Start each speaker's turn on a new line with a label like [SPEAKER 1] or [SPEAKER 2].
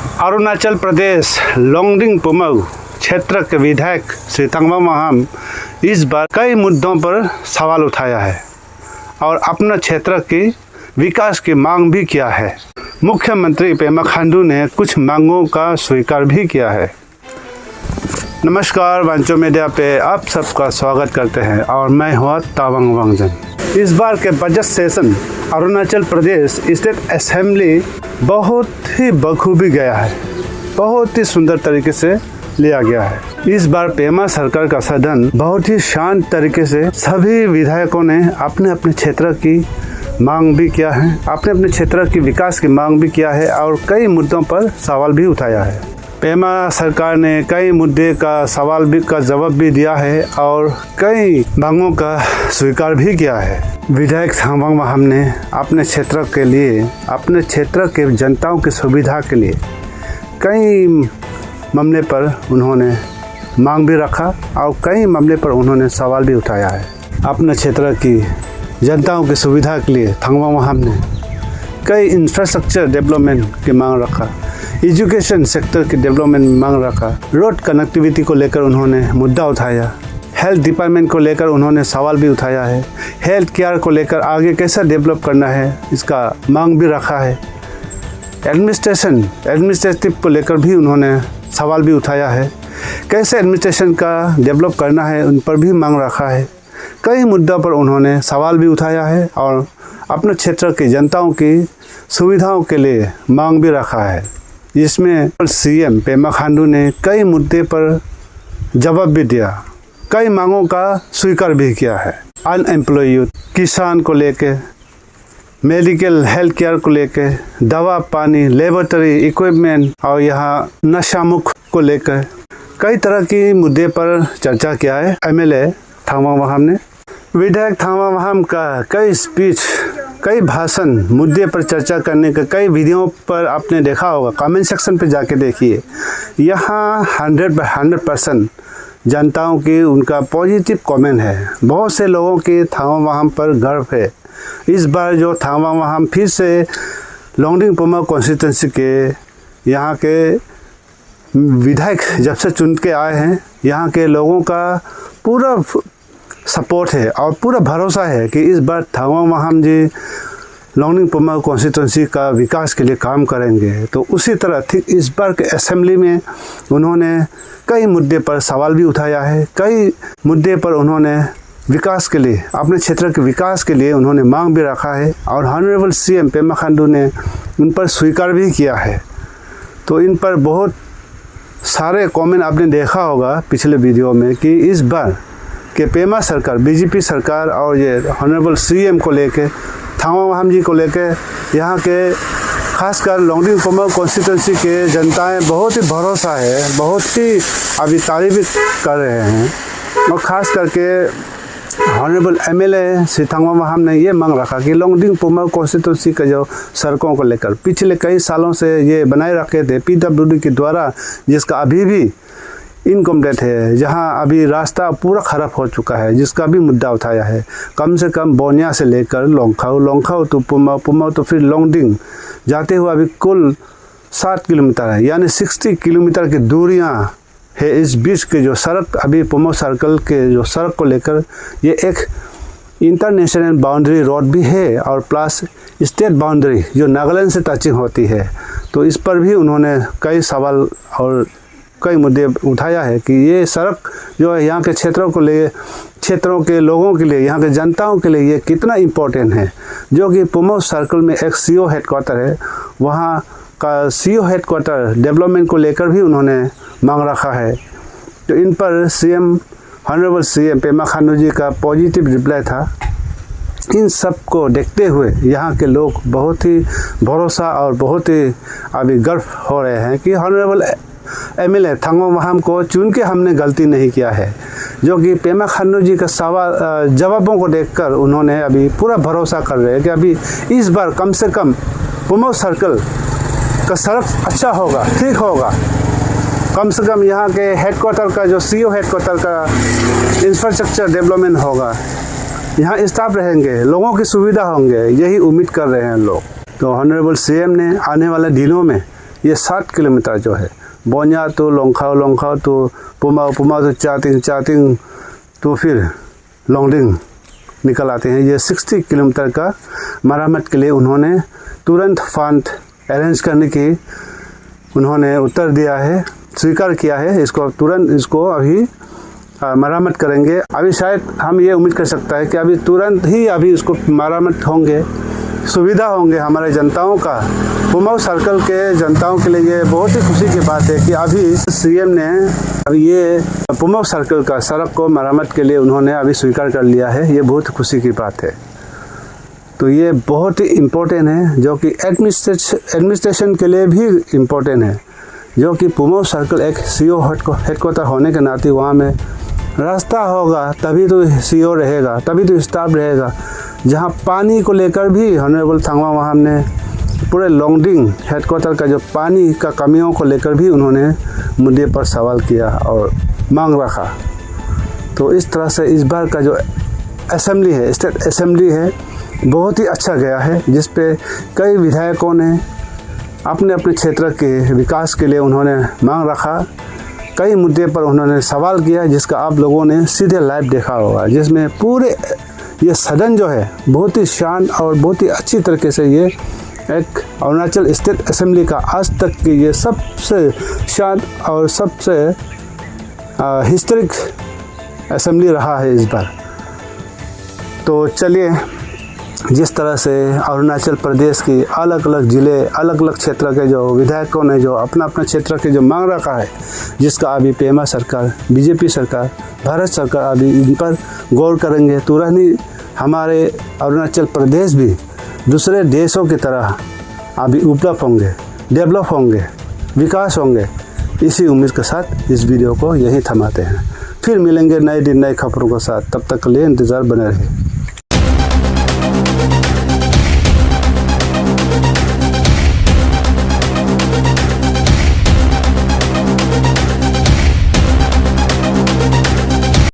[SPEAKER 1] अरुणाचल प्रदेश लोंगडिंग पुमाऊ क्षेत्र के विधायक श्री तंगमा महाम इस बार कई मुद्दों पर सवाल उठाया है और अपना क्षेत्र की विकास की मांग भी किया है। मुख्यमंत्री पेमा खांडू ने कुछ मांगों का स्वीकार भी किया है। नमस्कार, वांचो मीडिया पे आप सबका स्वागत करते हैं और मैं हुआ तावांग वांगजन। इस बार के budget session Arunachal Pradesh state assembly बहुत ही बखूबी गया है, बहुत ही सुंदर तरीके से लिया गया है। इस बार पेमा सरकार का सदन बहुत ही शांत तरीके से सभी विधायकों ने अपने अपने क्षेत्र की मांग भी किया है, अपने अपने क्षेत्र की विकास की मांग भी किया है और कई मुद्दों पर सवाल भी उठाया है। पेमा सरकार ने कई मुद्दे का सवाल भी का जवाब भी दिया है और कई मांगों का स्वीकार भी किया है। विधायक तंगमा महाम ने अपने क्षेत्र के लिए, अपने क्षेत्र के जनताओं की सुविधा के लिए कई मामले पर उन्होंने मांग भी रखा और कई मामले पर उन्होंने सवाल भी उठाया है। अपने क्षेत्र की जनताओं की सुविधा के लिए तंगमा महाम ने कई इंफ्रास्ट्रक्चर डेवलपमेंट की मांग रखा, एजुकेशन सेक्टर की डेवलपमेंट में मांग रखा, रोड कनेक्टिविटी को लेकर उन्होंने मुद्दा उठाया, हेल्थ डिपार्टमेंट को लेकर उन्होंने सवाल भी उठाया है, हेल्थ केयर को लेकर आगे कैसा डेवलप करना है इसका मांग भी रखा है, एडमिनिस्ट्रेटिव को लेकर भी उन्होंने सवाल भी उठाया है, कैसे एडमिनिस्ट्रेशन का डेवलप करना है उन पर भी मांग रखा है। कई मुद्दों पर उन्होंने सवाल भी उठाया है और अपने क्षेत्र की जनताओं की सुविधाओं के लिए मांग भी रखा है, जिसमें सीएम पेमा खांडू ने कई मुद्दे पर जवाब भी दिया, कई मांगों का स्वीकार भी किया है। अनएम्प्लॉय यूथ, किसान को लेके, मेडिकल हेल्थ केयर को लेके, दवा पानी, लेबोरेटरी इक्विपमेंट और यहाँ नशा मुक्त को लेकर कई तरह के मुद्दे पर चर्चा किया है एमएलए तंगमा महाम ने। विधायक तंगमा महाम का कई स्पीच, कई भाषण मुद्दे पर चर्चा करने का कई वीडियो पर आपने देखा होगा, कमेंट सेक्शन पे जाके देखिए। यहाँ 100% जनताओं की उनका पॉजिटिव कमेंट है। बहुत से लोगों के तंगमा महाम पर गर्व है। इस बार जो तंगमा महाम फिर से लोंगडिंग पुमाऊ कॉन्स्टिट्यूंसी के यहाँ के विधायक जब से चुन के आए हैं, यहाँ के लोगों का पूरा सपोर्ट है और पूरा भरोसा है कि इस बार तंगमा महाम जी लोंगडिंग पुमाऊ कॉन्स्टिट्यूंसी का विकास के लिए काम करेंगे। तो उसी तरह ठीक इस बार के असेंबली में उन्होंने कई मुद्दे पर सवाल भी उठाया है, कई मुद्दे पर उन्होंने विकास के लिए, अपने क्षेत्र के विकास के लिए उन्होंने मांग भी रखा है और ऑनरेबल सीएम पेमा खांडू ने उन पर स्वीकार भी किया है। तो इन पर बहुत सारे कमेंट आपने देखा होगा पिछले वीडियो में कि इस बार के पेमा सरकार, बीजेपी सरकार और ये ऑनरेबल सीएम को लेके, तंगमा महाम जी को लेके यहाँ के खासकर लोंगडिंग पुमाऊ कॉन्स्टिट्यूंसी के जनताएं बहुत ही भरोसा है, बहुत ही अभी तारीफ कर रहे हैं। और ख़ास करके ऑनरेबल एमएलए श्री तंगमा महाम ने ये मांग रखा कि लोंगडिंग पुमाऊ कॉन्स्टिट्यूंसी के जो सड़कों को लेकर पिछले कई सालों से ये बनाए रखे थे पीडब्ल्यूडी के द्वारा, जिसका अभी भी इनकम्प्लीट है, जहां अभी रास्ता पूरा ख़राब हो चुका है, जिसका भी मुद्दा उठाया है। कम से कम बोनिया से लेकर लोंगखाऊ तो पुमाऊ तो फिर लोंगडिंग जाते हुए अभी कुल 7 किलोमीटर है, यानी 60 किलोमीटर की दूरियां है। इस बीच के जो सड़क अभी पुमाऊ सर्कल के जो सड़क को लेकर ये एक इंटरनेशनल बाउंड्री रोड भी है और प्लस स्टेट बाउंड्री जो नागालैंड से टचिंग होती है। तो इस पर भी उन्होंने कई सवाल और कई मुद्दे उठाया है कि ये सड़क जो है यहाँ के क्षेत्रों के लोगों के लिए, यहाँ के जनताओं के लिए ये कितना इम्पोर्टेंट है। जो कि पुमाऊ सर्कल में एक सीओ हेडक्वार्टर है, वहाँ का सीओ हेडक्वार्टर डेवलपमेंट को लेकर भी उन्होंने मांग रखा है। तो इन पर CM, honourable CM Pema Khandu ji का पॉजिटिव रिप्लाई था। इन सब को देखते हुए यहाँ के लोग बहुत ही भरोसा और बहुत ही अभी गर्व हो रहे हैं कि ऑनरेबल एमएलए तंगमा महाम को चुन के हमने गलती नहीं किया है। जो कि पेमा खांडू जी का सवाल जवाबों को देखकर उन्होंने अभी पूरा भरोसा कर रहे हैं कि अभी इस बार कम से कम पुमाऊ सर्कल का सड़क अच्छा होगा, ठीक होगा। कम से कम यहाँ के हेडक्वार्टर का जो सीओ हेडक्वार्टर का इंफ्रास्ट्रक्चर डेवलपमेंट होगा, यहाँ स्टाफ रहेंगे, लोगों की सुविधा होंगे, यही उम्मीद कर रहे हैं लोग। तो ऑनरेबल सीएम ने आने वाले दिनों में ये 7 किलोमीटर जो है बोनिया तो लोंगखाव तो पुमाव तो चातिंग तो फिर लोंगडिंग निकल आते हैं। ये 60 किलोमीटर का मरम्मत के लिए उन्होंने तुरंत फंड अरेंज करने की उन्होंने उत्तर दिया है, स्वीकार किया है। इसको तुरंत इसको अभी मरम्मत करेंगे। अभी शायद हम ये उम्मीद कर सकता है कि अभी तुरंत ही अभी इसको मरम्मत होंगे, सुविधा होंगे हमारे जनताओं का। पुमाव सर्कल के जनताओं के लिए ये बहुत ही खुशी की बात है कि अभी सीएम ने अभी ये पुमाव सर्कल का सड़क को मरम्मत के लिए उन्होंने अभी स्वीकार कर लिया है। ये बहुत खुशी की बात है। तो ये बहुत ही इम्पोर्टेंट है, जो कि एडमिनिस्ट्रेशन के लिए भी इम्पोर्टेंट है, जो कि पुमाव सर्कल एक सीओ हेडक्वार्टर होने के नाते वहाँ में रास्ता होगा तभी तो सीओ रहेगा, तभी तो स्टाफ रहेगा। जहाँ पानी को लेकर भी ऑनरेबल थांगवा वहाँ ने पूरे लोंगडिंग हेडक्वार्टर का जो पानी का कमियों को लेकर भी उन्होंने मुद्दे पर सवाल किया और मांग रखा। तो इस तरह से इस बार का जो असेंबली है, स्टेट असेंबली है, बहुत ही अच्छा गया है, जिस पे कई विधायकों ने अपने अपने क्षेत्र के विकास के लिए उन्होंने मांग रखा। कई मुद्दे पर उन्होंने सवाल किया, जिसका आप लोगों ने सीधे लाइव देखा होगा, जिसमें पूरे ये सदन जो है बहुत ही शांत और बहुत ही अच्छी तरीके से ये एक अरुणाचल स्टेट असेंबली का आज तक की ये सबसे शांत और सबसे हिस्टोरिक असेंबली रहा है इस बार। तो चलिए, जिस तरह से अरुणाचल प्रदेश की अलग अलग ज़िले, अलग अलग क्षेत्र के जो विधायकों ने जो अपना अपना क्षेत्र के जो मांग रखा है, जिसका अभी पेमा सरकार, बीजेपी सरकार, भारत सरकार अभी इन पर गौर करेंगे। तुरंत ही हमारे अरुणाचल प्रदेश भी दूसरे देशों की तरह अभी उपलब्ध होंगे, डेवलप होंगे, विकास होंगे। इसी उम्मीद के साथ इस वीडियो को यहीं थमाते हैं। फिर मिलेंगे नए दिन नए खबरों के साथ। तब तक के लिए इंतज़ार बने रहिए।